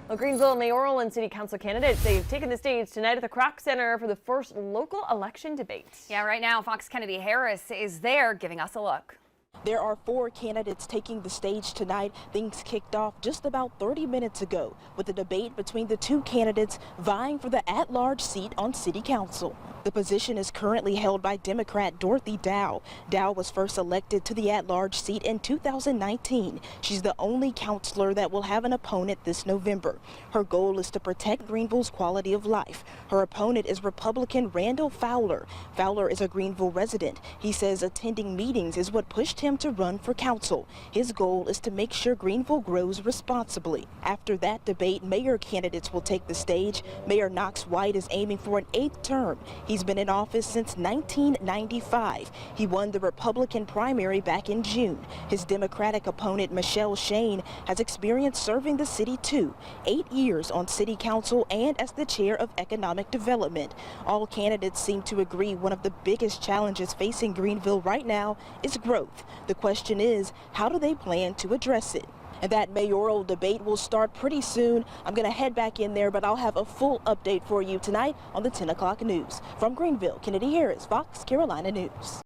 Well, Greenville mayoral and city council candidates, they've taken the stage tonight at the Kroc Center for the first local election debate. Yeah, right now, Fox Kennedy Harris is there giving us a look. There are 4 candidates taking the stage tonight. Things kicked off just about 30 minutes ago with a debate between the 2 candidates vying for the at-large seat on city council. The position is currently held by Democrat Dorothy Dow. Dow was first elected to the at-large seat in 2019. She's the only councilor that will have an opponent this November. Her goal is to protect Greenville's quality of life. Her opponent is Republican Randall Fowler. Fowler is a Greenville resident. He says attending meetings is what pushed him to run for council. His goal is to make sure Greenville grows responsibly. After that debate, mayor candidates will take the stage. Mayor Knox White is aiming for an 8th term. He's been in office since 1995. He won the Republican primary back in June. His Democratic opponent, Michelle Shane, has experience serving the city too. 8 years on city council and as the chair of economic development. All candidates seem to agree one of the biggest challenges facing Greenville right now is growth. The question is, how do they plan to address it? And that mayoral debate will start pretty soon. I'm going to head back in there, but I'll have a full update for you tonight on the 10 o'clock news. From Greenville, Kennedy Harris, Fox Carolina News.